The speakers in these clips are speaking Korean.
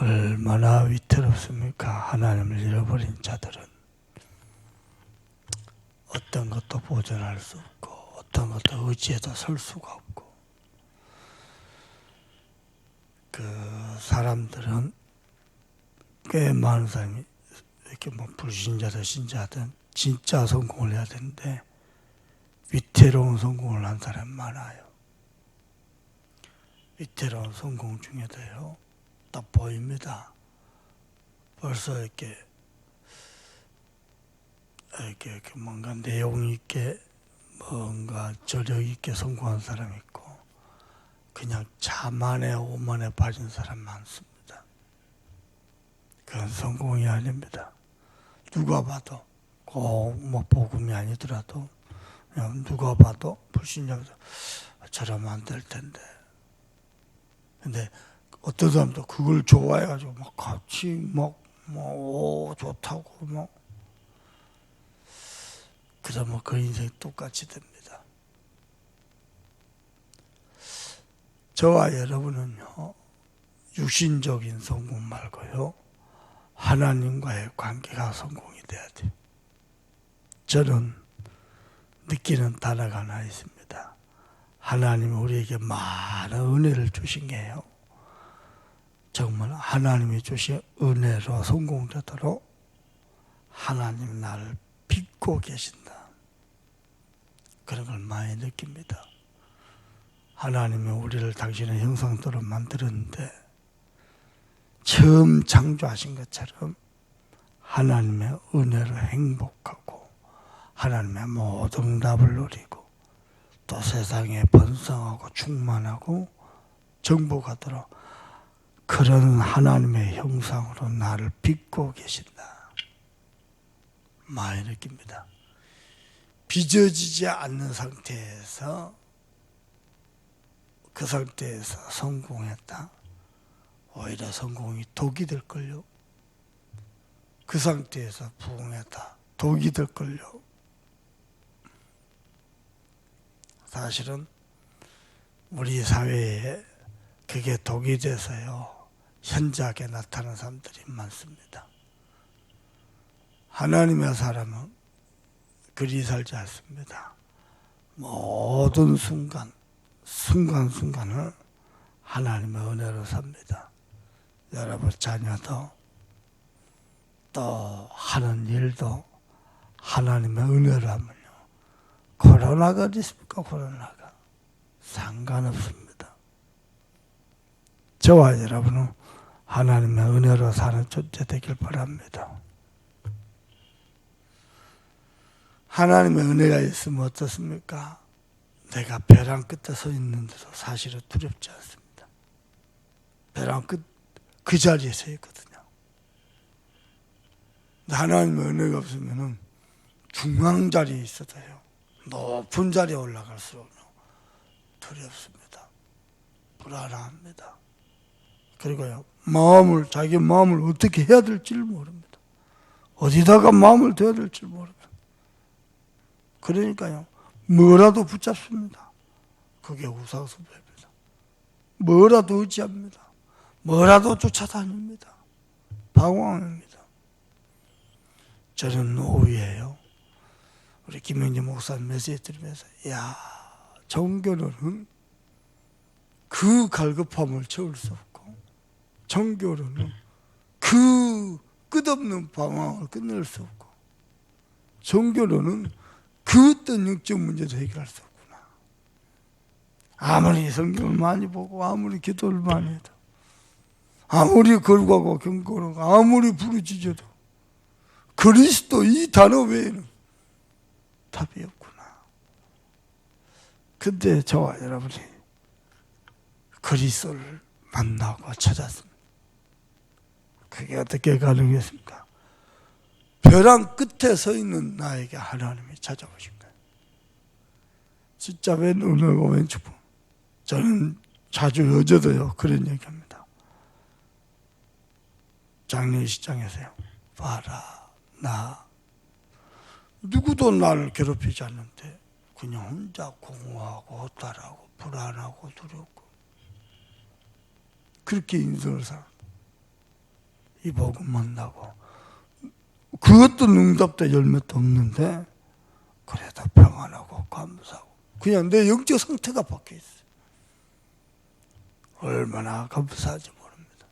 얼마나 위태롭습니까? 하나님을 잃어버린 자들은 어떤 것도 보존할 수 없고 어떤 것도 의지해도 설 수가 없고, 그 사람들은 꽤 많은 사람이 이렇게 뭐 불신자든 신자든 진짜 성공을 해야 되는데 위태로운 성공을 한 사람 많아요. 위태로운 성공 중에도요, 딱 보입니다. 벌써 이렇게 뭔가 내용 있게 뭔가 저력 있게 성공한 사람이 있고, 그냥 자만에 오만에 빠진 사람 많습니다. 그건 성공이 아닙니다. 누가 봐도 꼭 뭐 복음이 아니더라도 그냥 누가 봐도 불신자도 저러면 안 될 텐데. 근데 어떤 사람도 그걸 좋아해가지고 막 같이 오 좋다고 그러면 그 인생 똑같이 됩니다. 저와 여러분은요, 육신적인 성공 말고요, 하나님과의 관계가 성공이 돼야 돼요. 저는 느끼는 단어가 하나 있습니다. 하나님이 우리에게 많은 은혜를 주신 게요, 정말 하나님이 주신 은혜로 성공되도록 하나님 나를 빚고 계신다. 그런 걸 많이 느낍니다. 하나님이 우리를 당신의 형상대로 만들었는데 처음 창조하신 것처럼 하나님의 은혜로 행복하고 하나님의 모든 응답을 누리고 또 세상에 번성하고 충만하고 정복하도록 그런 하나님의 형상으로 나를 빚고 계신다. 많이 느낍니다. 빚어지지 않는 상태에서 그 상태에서 성공했다. 오히려 성공이 독이 될걸요. 그 상태에서 부흥했다. 독이 될걸요. 사실은 우리 사회에 그게 독이 돼서요, 현저하게 나타나는 사람들이 많습니다. 하나님의 사람은 그리 살지 않습니다. 모든 순간순간을 하나님의 은혜로 삽니다. 여러분 자녀도 또 하는 일도 하나님의 은혜로 하면요, 코로나가 어디 있습니까? 코로나가 상관없습니다. 저와 여러분은 하나님의 은혜로 사는 존재 되길 바랍니다. 하나님의 은혜가 있으면 어떻습니까? 내가 벼랑 끝에 서 있는데도 사실은 두렵지 않습니다. 벼랑 끝 그 자리에 서 있거든요. 하나님의 은혜가 없으면 중앙 자리에 있어도요, 높은 자리에 올라갈수록 두렵습니다. 불안합니다. 그리고요, 자기 마음을 어떻게 해야 될지를 모릅니다. 어디다가 마음을 둬야 될지를 모릅니다. 그러니까요, 뭐라도 붙잡습니다. 그게 우상숭배입니다. 뭐라도 의지합니다. 뭐라도 쫓아다닙니다. 방황입니다. 저는 오후에요, 우리 김영재 목사님 메시지 들으면서, 종교로는 그 갈급함을 채울 수 없고, 종교로는 그 끝없는 방황을 끝낼 수 없고, 종교로는 그 어떤 영적 문제도 해결할 수 없구나. 아무리 성경을 많이 보고 아무리 기도를 많이 해도, 아무리 걸과고 경고하고 아무리 부르짖어도 그리스도 이 단어 외에는 답이 없구나. 근데 저와 여러분이 그리스도를 만나고 찾았습니다. 그게 어떻게 가능했습니까? 벼랑 끝에 서 있는 나에게 하나님이 찾아오신 거예요. 진짜 웬 은혜고 웬 축복. 저는 자주 어제도요 그런 얘기합니다. 장례식장에서요, 봐라, 나 누구도 나를 괴롭히지 않는데 그냥 혼자 공허하고 허탈하고 불안하고 두렵고 그렇게 인생을 살았다. 이 복음 만나고 그것도 능답도 열매도 없는데 그래도 평안하고 감사하고 그냥 내 영적 상태가 바뀌어 있어요. 얼마나 감사한지 모릅니다.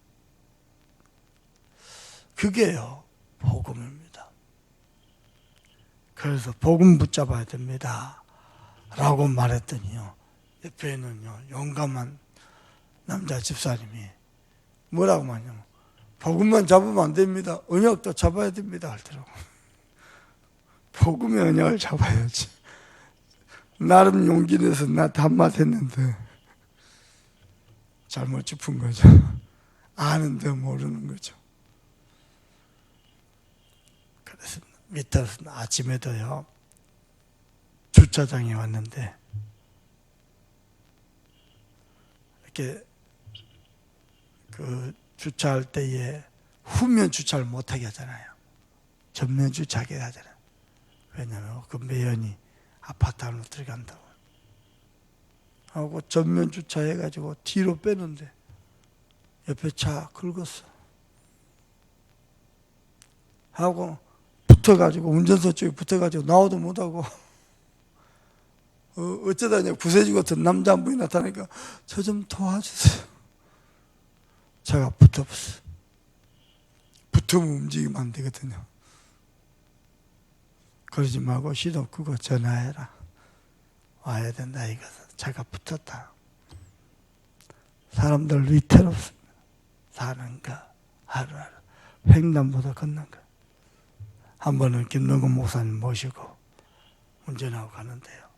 그게요 복음입니다. 그래서 복음 붙잡아야 됩니다 라고 말했더니요 옆에 있는요 용감한 남자 집사님이 뭐라고 말하냐면 복음만 잡으면 안 됩니다. 언약도 잡아야 됩니다 하더라고요. 복음의 언약을 잡아야지. 나름 용기 내서 나 단맛 했는데 잘못 짚은 거죠. 아는데 모르는 거죠. 그래서 밑에서 아침에도요 주차장에 왔는데 이렇게 그 주차할 때에 후면 주차를 못하게 하잖아요. 전면 주차하게 하잖아요. 왜냐하면 그 매연이 아파트 안으로 들어간다고 하고 전면 주차해가지고 뒤로 빼는데 옆에 차 긁었어 하고 붙어가지고 운전석 쪽에 붙어가지고 나오도 못하고 어쩌다 그냥 부세지고 든 남자 한 분이 나타나니까 저 좀 도와주세요. 차가 붙어버렸어. 붙으면 움직이면 안 되거든요. 그러지 말고 시동 끄고 전화해라. 와야 된다 이거는. 차가 붙었다. 사람들 위태롭습니다. 사는 거 하루하루 횡단보도 걷는 거. 한 번은 김동근 목사님 모시고 운전하고 가는데요.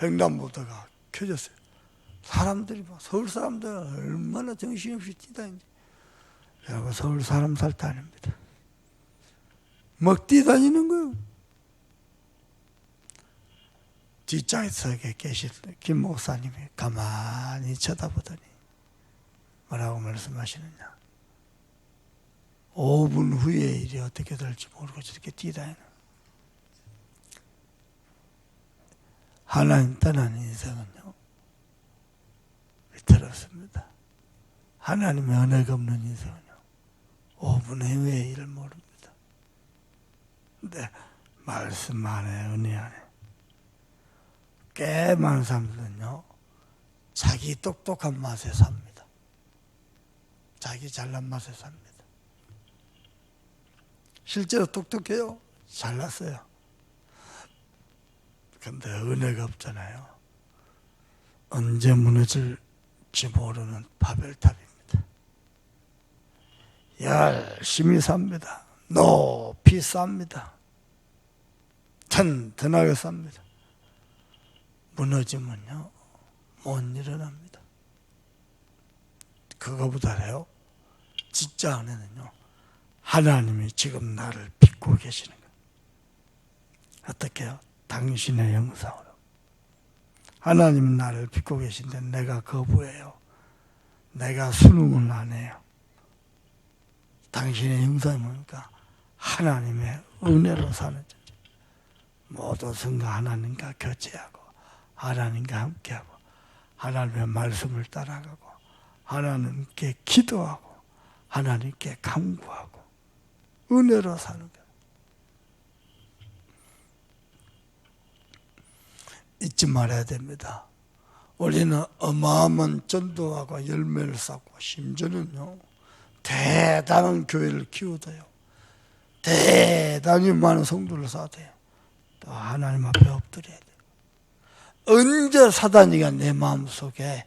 횡단보도가 켜졌어요. 사람들이 막 서울 사람들 얼마나 정신없이 뛰다니는지. 여러분 서울 사람 살 때 아닙니다. 막 뛰다니는 거예요. 뒷좌석에 계실 김 목사님이 가만히 쳐다보더니 뭐라고 말씀하시느냐. 5분 후에 일이 어떻게 될지 모르고 저렇게 뛰다니는. 하나님 떠난 인생은요 위태롭습니다. 하나님의 은혜가 없는 인생은요 5분 후에 일을 모릅니다. 근데 말씀 안에 은혜 안에 꽤 많은 사람들은요 자기 똑똑한 맛에 삽니다. 자기 잘난 맛에 삽니다. 실제로 똑똑해요. 잘났어요. 근데 은혜가 없잖아요. 언제 무너질지 모르는 바벨탑입니다. 열심히 삽니다. 높이 삽니다. 튼튼하게 삽니다. 무너지면요 못 일어납니다. 그거보다요 진짜 안에는요 하나님이 지금 나를 빚고 계시는 거예요. 어떻게 해요? 당신의 형상으로. 하나님은 나를 빚고 계신데 내가 거부해요. 내가 순응을 안 해요. 당신의 형상이 뭡니까? 하나님의 은혜로 사는 존재. 모든 순간 하나님과 교제하고 하나님과 함께하고 하나님의 말씀을 따라가고 하나님께 기도하고 하나님께 간구하고 은혜로 사는 거예요. 잊지 말아야 됩니다. 우리는 어마어마한 전도하고 열매를 쌓고 심지어는요 대단한 교회를 키우어요. 대단히 많은 성도를 쌓아요. 또 하나님 앞에 엎드려야 돼요. 언제 사단이가 내 마음속에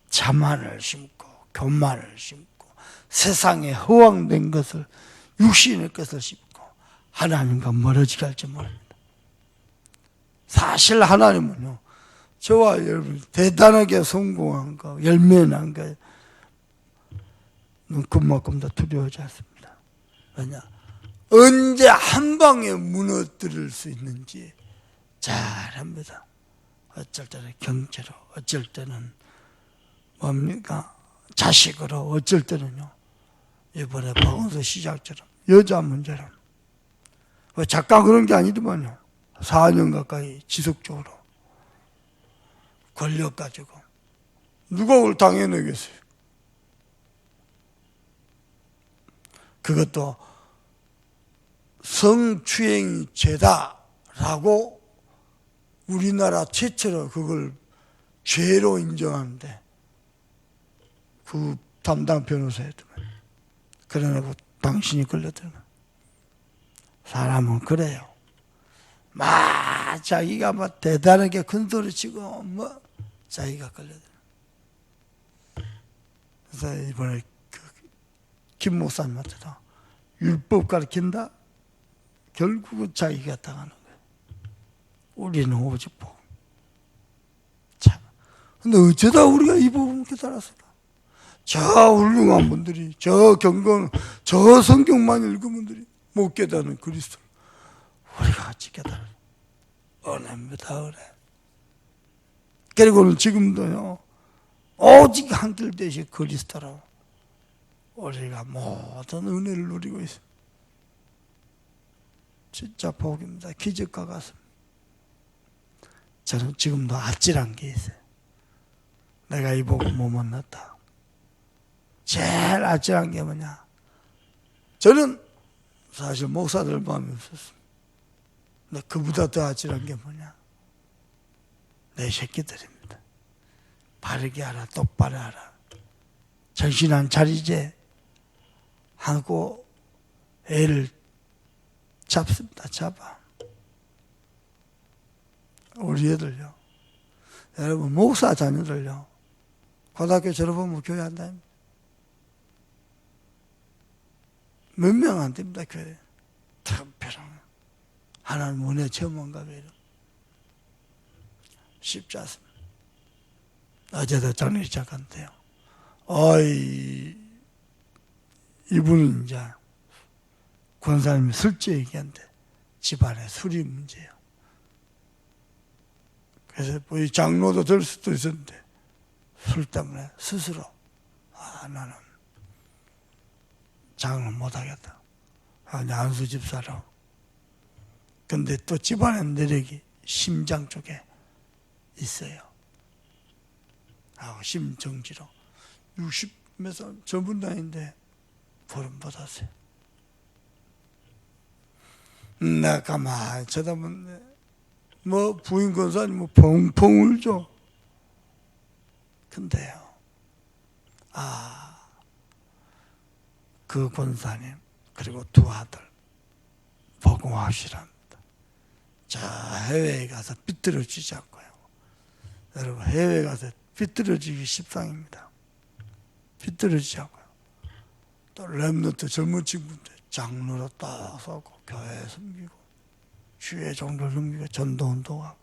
자만을 심고 교만을 심고 세상에 허황된 것을 육신의 것을 심고 하나님과 멀어지게 할지 모릅니다. 사실 하나님은요 저와 여러분 대단하게 성공한 거 열매 난 거 눈금만큼도 두려워하지 않습니다. 왜냐? 언제 한 방에 무너뜨릴 수 있는지 잘 합니다. 어쩔 때는 경제로, 어쩔 때는 뭡니까? 자식으로, 어쩔 때는요 이번에 박원서 시작처럼 여자 문제로 잠깐 그런 게 아니더만요. 4년 가까이 지속적으로 권력 가지고 누가 그걸 당해내겠어요? 그것도 성추행 죄다라고 우리나라 최초로 그걸 죄로 인정하는데 그 담당 변호사였더만. 그러고 당신이 걸려들면 사람은 그래요. 막 자기가 막 대단하게 큰 소리 치고 뭐 자기가 걸려들면. 그래서 이번에 김 목사님한테도 율법 가르친다? 결국은 자기가 당하는 거예요. 우리는 오직 복음. 참. 근데 어쩌다 우리가 이 복음을 깨달았을까? 저 훌륭한 분들이, 저 경건, 저 성경만 읽은 분들이 못 깨닫는 그리스도 우리가 같이 깨달아요. 은혜입니다, 은혜. 그리고는 지금도요, 오직 한길 되시 그리스도로 우리가 모든 은혜를 누리고 있습니다. 진짜 복입니다. 기적과 같습니다. 저는 지금도 아찔한 게 있어요. 내가 이 복음 못 만났다. 제일 아찔한 게 뭐냐? 저는 사실 목사들 마음이 없었습니다. 근데 그보다 더 아찔한 게 뭐냐? 내 새끼들입니다. 바르게 하라, 똑바로 하라. 정신 안 차리지? 하고 애를 잡습니다. 잡아. 우리 애들요. 여러분 목사 자녀들요. 고등학교 졸업하면 교회 안 다닙니다. 몇 명 안 됩니다. 교회. 특별한 하나님 은혜 체험한가 봐요. 쉽지 않습니다. 어제도 장례식 잠깐데요. 이분은 이제 권사님이 술집 얘기한데 집안에 술이 문제예요. 그래서 이 장로도 될 수도 있었는데 술 때문에 스스로 나는 장을 못하겠다. 안수 집사로. 근데 또 집안에 내력이 심장 쪽에 있어요. 심정지로 60몇 살 젊은 나이인데 보름 받았어요. 내가 가만히 쳐다보는데 뭐 부인 권사님 뭐 펑펑 울죠. 근데요, 그 권사님 그리고 두 아들 복음하시랍니다. 저 해외에 가서 삐뚤어지지 않고요. 여러분 해외에 가서 삐뚤어지기 십상입니다. 삐뚤어지지 않고요. 또 랩노트 젊은 친구인데 장로로 딱 서고 교회 섬기고 주의 종교 섬기고 전도운동하고.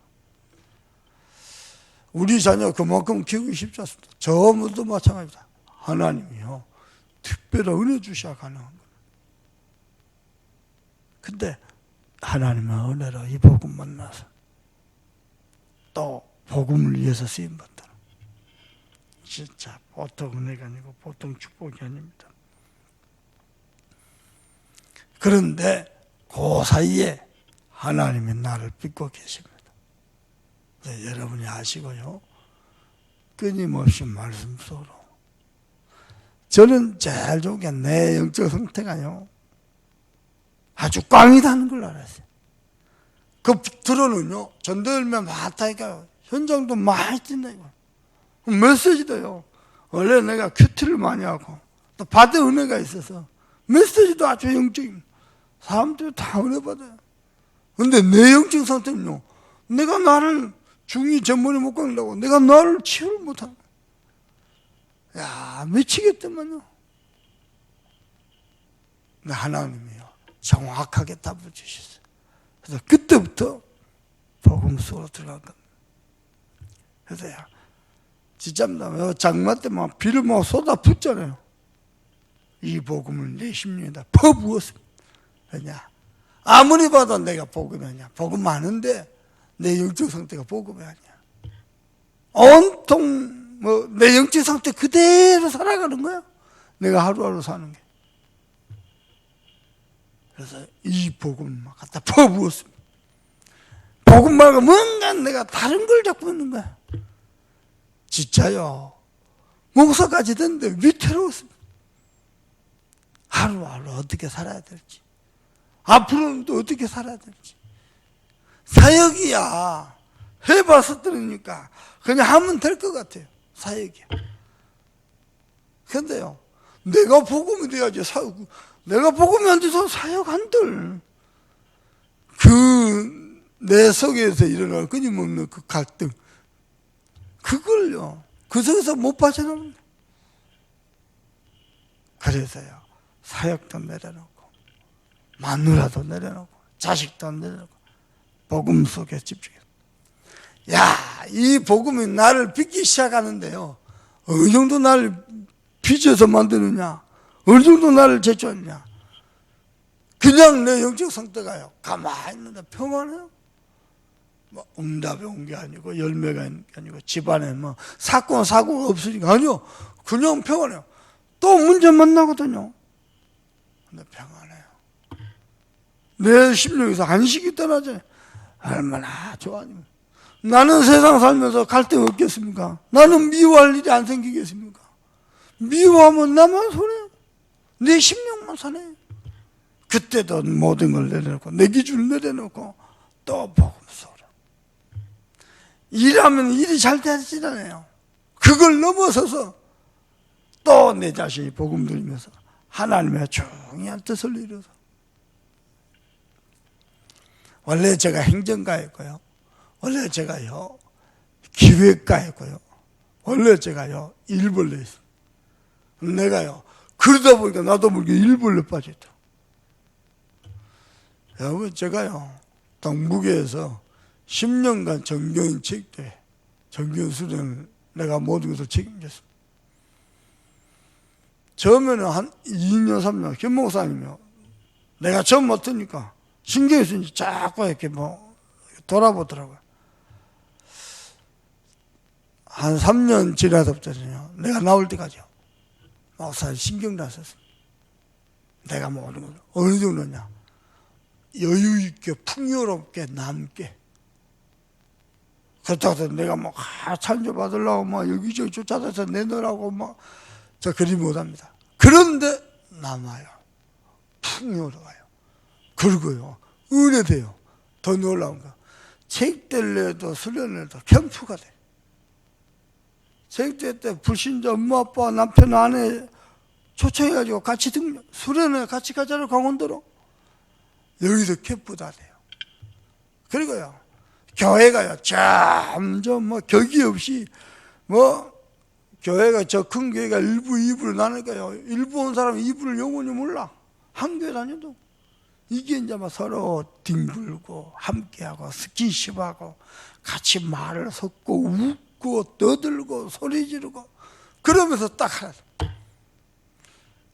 우리 자녀 그만큼 키우기 쉽지 않습니다. 저분도 마찬가지입니다. 하나님이요 특별한 은혜 주셔야 가능한 거예요. 근데 하나님의 은혜로 이 복음 만나서 또 복음을 위해서 쓰임받다. 진짜 보통 은혜가 아니고 보통 축복이 아닙니다. 그런데 그 사이에 하나님이 나를 믿고 계십니다. 네, 여러분이 아시고요. 끊임없이 말씀 속으로. 저는 제일 좋은 게 내 영적 상태가요. 아주 꽝이다는 걸 알았어요. 그 들어는요. 전도 열매 많다니까요. 현장도 많이 뛴다 이거. 메시지도요. 원래 내가 큐티를 많이 하고 또 받은 은혜가 있어서 메시지도 아주 영적입니다. 사람들이 다 은혜 받아요. 근데 내 영적 상태는요. 내가 나를 중이 전문에 못 가려고 내가 나를 치유를 못하는. 야 미치겠더만요. 근데 하나님이요. 정확하게 답을 주셨어요. 그래서 그때부터 복음 속으로 들어간 겁니다. 그래서 진짜 장마 때 막 비를 막 쏟아 붓잖아요. 이 복음을 내 심령에다 퍼부었습니다. 왜냐? 아무리 봐도 내가 복음이 아니야. 복음 많은데 내 영적 상태가 복음이 아니야. 온통 내 영적 상태 그대로 살아가는 거야. 내가 하루하루 사는 게. 그래서 이 복음을 막 갖다 퍼부었습니다. 복음 말고 뭔가 내가 다른 걸 잡고 있는 거야. 진짜요. 목사까지 됐는데 위태로웠습니다. 하루하루 어떻게 살아야 될지, 앞으로는 또 어떻게 살아야 될지. 사역이야. 해봐서 들으니까 그냥 하면 될 것 같아요. 사역이야. 근데요, 내가 복음이 돼야지. 내가 복음이 안 돼서 사역 한들. 내 속에서 일어날 끊임없는 그 갈등, 그걸요, 그 속에서 못 빠져나옵니다. 그래서요, 사역도 내려놓고, 마누라도 내려놓고, 자식도 내려놓고, 복음 속에 집중해요. 야, 이 복음이 나를 빚기 시작하는데요, 어느 정도 나를 빚어서 만드느냐, 어느 정도 나를 제초하느냐. 그냥 내 영적 상태가요, 가만히 있는데 평안해요. 뭐 응답이 온 게 아니고, 열매가 아니고, 집안에 뭐 사건 사고가 없으니까. 아니요, 그냥 평안해요. 또 문제 만나거든요. 근데 평안해요. 내 심령에서 안식이 떠나잖아요. 얼마나 좋아하니까. 나는 세상 살면서 갈등 없겠습니까? 나는 미워할 일이 안 생기겠습니까? 미워하면 나만 손해요. 내 심령만 손해요. 그때도 모든 걸 내려놓고, 내 기준을 내려놓고, 또 복음 속으로. 일하면 일이 잘 되지잖아요. 그걸 넘어서서 또 내 자신이 복음 들으면서 하나님의 중요한 뜻을 이루어서. 원래 제가 행정가였고요. 원래 제가요, 기획가였고요. 원래 제가요, 일벌레 있어요. 내가요, 그러다 보니까 나도 모르게 일벌레 빠졌다. 여러분, 제가요, 동북에서 10년간 정경인 체육대, 정경 수련을 내가 모든 것을 책임졌습니다. 처음에는 한 2년, 3년, 김 목사님이요, 내가 처음 맡으니까 신경이 쓰니 자꾸 이렇게 뭐 돌아보더라고요. 한 3년 지나서부터는요, 내가 나올 때까지요, 목사님 신경 났었어요. 내가 모든 걸 어느 정도냐, 여유 있게 풍요롭게 남게. 그렇다고 해서 내가 뭐 찬조 받으려고 막 여기저기 쫓아다녀서 내놓으라고 막 저 그리 못합니다. 그런데 남아요. 풍요로워요. 그리고요, 은혜돼요. 더 놀라운 거, 체육대회도 수련회도 캠프가 돼. 체육대회 때 불신자 엄마 아빠 남편 아내 초청해가지고 같이 등록, 수련회 같이 가자고 강원도로. 여기서 캠프다 돼요. 그리고요, 교회가요, 점점 뭐 격이 없이 뭐 교회가 저 큰 교회가 1부, 2부로 나니까요, 1부 온 사람은 2부를 영원히 몰라. 한 교회 다녀도. 이게 이제 막 서로 뒹굴고 함께하고 스킨십하고 같이 말을 섞고 웃고 떠들고 소리 지르고 그러면서 딱 하나.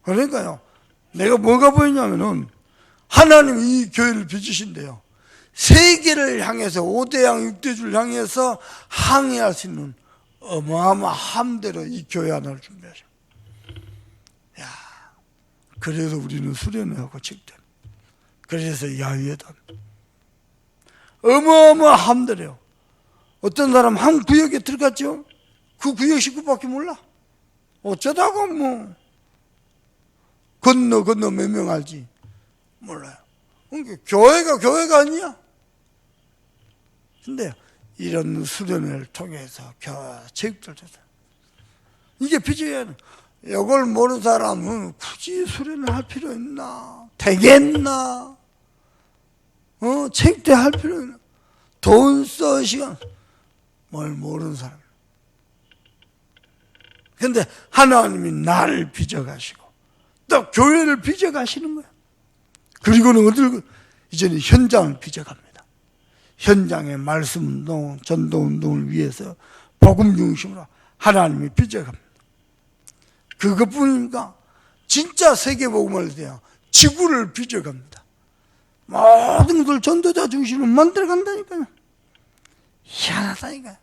그러니까요, 내가 뭐가 보이냐면은 하나님이 이 교회를 빚으신대요. 세계를 향해서 5대양 6대주를 향해서 항해할 수 있는 어마어마한 대로 이 교회 하나를 준비하셔. 야, 그래서 우리는 수련회하고 직전. 그래서 야유회단. 어마어마한 대로요. 어떤 사람 한 구역에 들어갔죠? 그 구역 식구밖에 몰라. 어쩌다가 뭐 건너 몇 명 알지? 몰라요. 그러니까 교회가 아니야. 근데 이런 수련회를 통해서 체육들도 이게 빚어야 돼. 이걸 모르는 사람은 굳이 수련을 할 필요 있나? 되겠나? 체육대 할 필요 있나? 돈 써 시간 뭘 모르는 사람. 근데 하나님이 나를 빚어가시고 또 교회를 빚어가시는 거야. 그리고는 어딜, 이제는 현장을 빚어갑니다. 현장의 말씀 운동, 전도 운동을 위해서 복음 중심으로 하나님이 빚어갑니다. 그것뿐입니까? 진짜 세계복음을 위해서 지구를 빚어갑니다. 모든 것을 전도자 중심으로 만들어간다니까요. 희한하다니까요.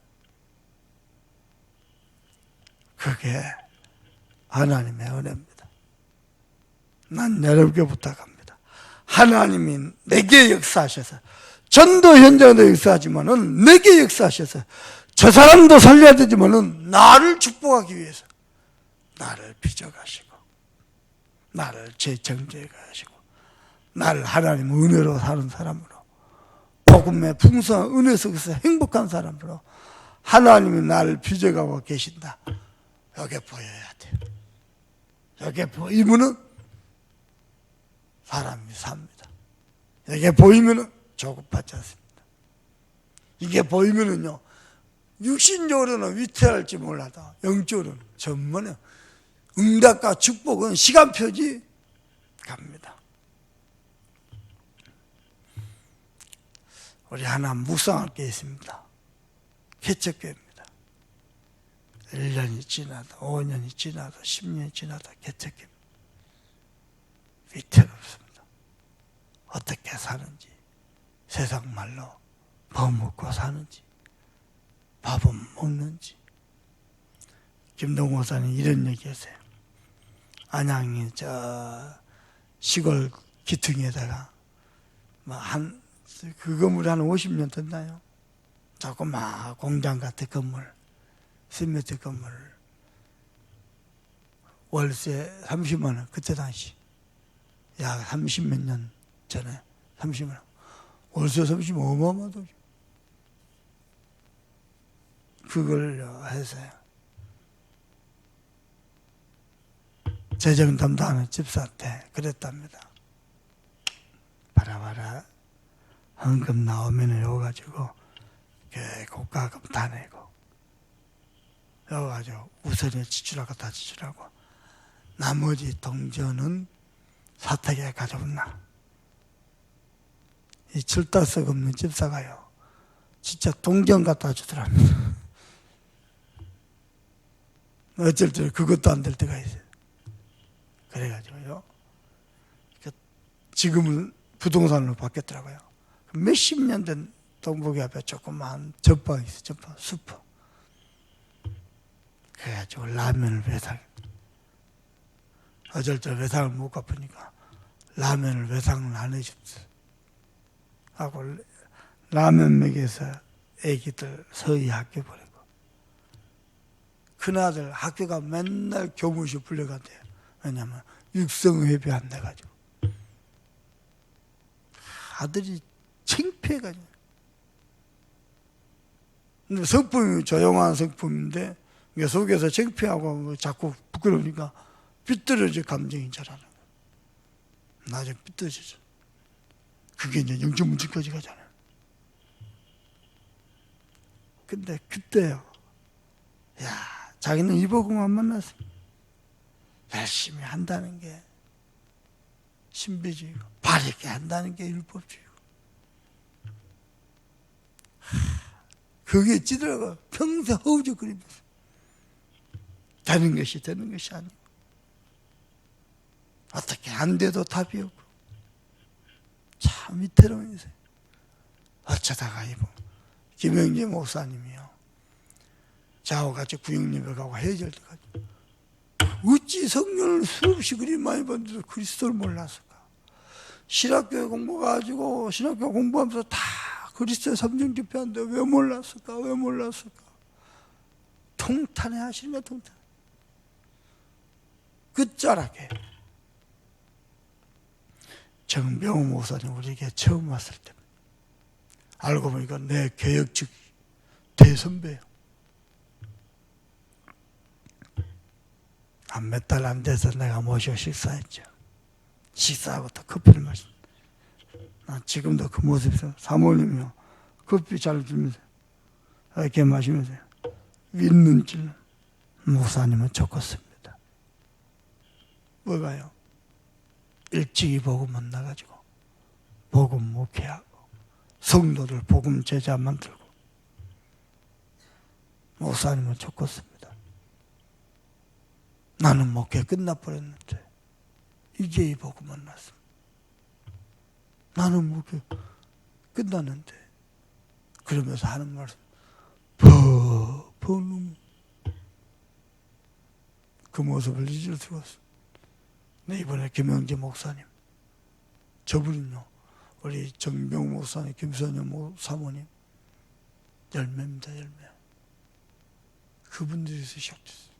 그게 하나님의 은혜입니다. 난 여러분께 부탁합니다. 하나님이 내게 역사하셔서 전도 현장도 역사하지만은 내게 역사하셔서 저 사람도 살려야 되지만은 나를 축복하기 위해서 나를 빚어가시고 나를 재청지해 가시고 나를 하나님 은혜로 사는 사람으로 복음의 풍성한 은혜 속에서 행복한 사람으로 하나님이 나를 빚어가고 계신다. 여기에 보여야 돼요. 여기에 보이면은 사람이 삽니다. 여기에 보이면은 조급하지 않습니다. 이게 보이면은요, 육신적으로는 위태할지 몰라도 영적으로는 전문에 응답과 축복은 시간표지 갑니다. 우리 하나 묵상할 게 있습니다. 개척교회입니다. 1년이 지나도 5년이 지나도 10년이 지나도 개척교회 위태롭습니다. 어떻게 사는지, 세상 말로 뭐 먹고 사는지, 밥은 먹는지. 김동호 목사님 이런 얘기했어요. 안양이 저 시골 기퉁에다가 그 건물이 한 50년 됐나요? 조그마 공장 같은 건물, 시멘트 건물, 월세 30만 원, 그때 당시 약 30몇 년 전에 30만 원, 월세 30만 원 어마어마하죠. 그걸 해서요. 재정 담당하는 집사한테 그랬답니다. 바라바라 헌금 나오면 여가지고 고가금 다 내고 여가지고 우선에 지출하고 다 지출하고 나머지 동전은 사택에 가져온나. 이 철다석 없는 집사가요 진짜 동전 갖다 주더랍니다. 어쩔 때 그것도 안 될 때가 있어요. 그래가지고요 지금은 부동산으로 바뀌었더라고요. 몇십 년 된 동북이 앞에 조그만 전방이 있어요. 전방 슈퍼. 그래가지고 라면을 외상, 어쩔 때 외상을 못 갚으니까 라면을 외상을 안 해줬어 하고 라면 먹여서 애기들 서희 학교 보내고 큰아들 학교가 맨날 교무실 불려간대요. 왜냐면 육성회비 안 내가지고 아들이 창피해가지고. 근데 성품이 조용한 성품인데 속에서 창피하고 자꾸 부끄러우니까 삐뚤어져 감정이 자라는 거예요. 나중에 삐뚤어지죠. 그게 이제 영적 문제까지 가잖아요. 근데 그때요, 야, 자기는 이 복음만 만났어. 열심히 한다는 게 신비주의고 바르게 한다는 게 율법주의고 그게 찌들어가 평생 허우적거리면서 되는 것이 아니고 어떻게 안 돼도 답이 없고 참 위태로운 인생. 어쩌다가 이분 김영재 목사님이요 저하고 같이 구역예배 가고 해질 때까지 어찌 성령을 수없이 그리 많이 받는데도 그리스도를 몰랐을까? 신학교에 공부가지고 신학교 공부하면서 다 그리스도의 삼중 집회하는데 왜 몰랐을까? 왜 몰랐을까? 통탄해 하시는 거야, 통탄. 끝자락에 정병호 목사님 우리에게 처음 왔을 때 알고 보니까 내 개혁직 대선배예요. 한 몇 달 안 돼서 내가 모시고 식사했죠. 식사하고 또 커피를 마신. 난 지금도 그 모습에서 사모님이요 커피 잘 주면서 이렇게 마시면서 윗눈질. 목사님은 좋겠습니다. 뭐가요? 일찍이 복음 만나가지고 복음 목회하고 성도들 복음 제자 만들고 목사님은 좋겠습니다. 나는 목회 끝나버렸는데 이제 이 복음 만났어. 나는 목회 끝났는데 그러면서 하는 말씀 그 모습을 잊을 수가 없어. 네, 이번에 김영재 목사님 저분은요 우리 정병 목사님 김선영 사모님 열매입니다. 열매. 그분들에서 시작됐어요.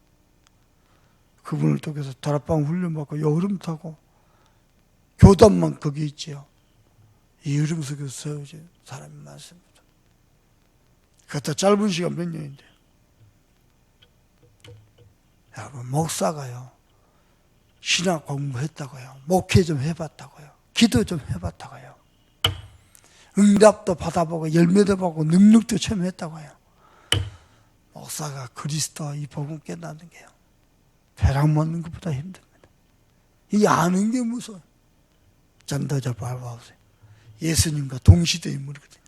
그분을 통해서 다락방 훈련받고 여흐름 타고 교단만 거기 있지요. 이 흐름 속에서 세워진 사람이 많습니다. 그것도 짧은 시간 몇 년인데. 여러분, 목사가요, 신학 공부했다고요, 목회 좀 해봤다고요, 기도 좀 해봤다고요, 응답도 받아보고 열매도 보고 능력도 체험했다고요. 목사가 그리스도 이 복음 깨닫는 게요, 벼락 맞는 것보다 힘듭니다. 이 아는 게 무서워요. 전도자 밟아보세요. 예수님과 동시대 인물이거든요.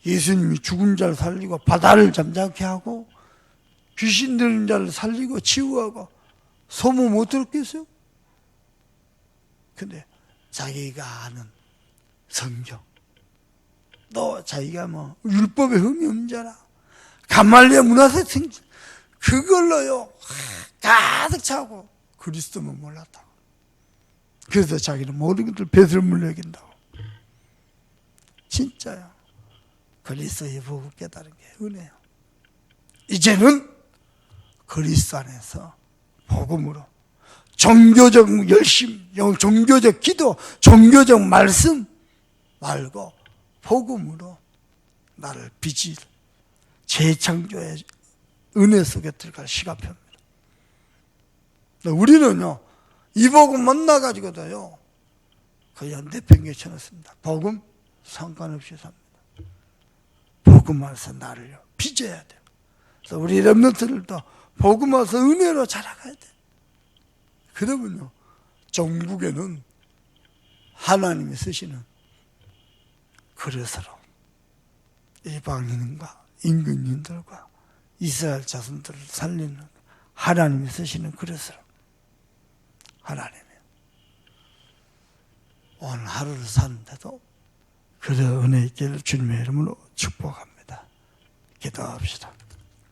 예수님이 죽은 자를 살리고 바다를 잠잠케 하고 귀신 들린 자를 살리고 치유하고 소문 못 들었겠어요? 근데 자기가 아는 성경, 또 자기가 뭐 율법에 흠이 없는 자라 가말리엘 문화세팅 그걸로요 가득 차고 그리스도만 몰랐다고. 그래서 자기는 모든 것들 배설물로 여긴다고. 진짜요. 그리스도의 복음 깨달은 게 은혜요. 이제는 그리스도 안에서 복음으로 종교적 열심, 종교적 기도, 종교적 말씀 말고 복음으로 나를 빚을 재창조의 은혜 속에 들어갈 시간표입니다. 우리는요, 이 복음 만나가지고도요, 그냥 내팽개쳐놨습니다. 복음 상관없이 삽니다. 복음 안에서 나를요, 빚어야 돼요. 그래서 우리 렘넌트들도 복음 안에서 은혜로 자라가야 돼요. 그러면요, 종국에는 하나님이 쓰시는 그릇으로 이방인과 임금님들과 이스라엘 자손들을 살리는 하나님이 쓰시는 그릇으로 하나님이 오늘 하루를 사는데도 그런 은혜 있기를 주님의 이름으로 축복합니다. 기도합시다.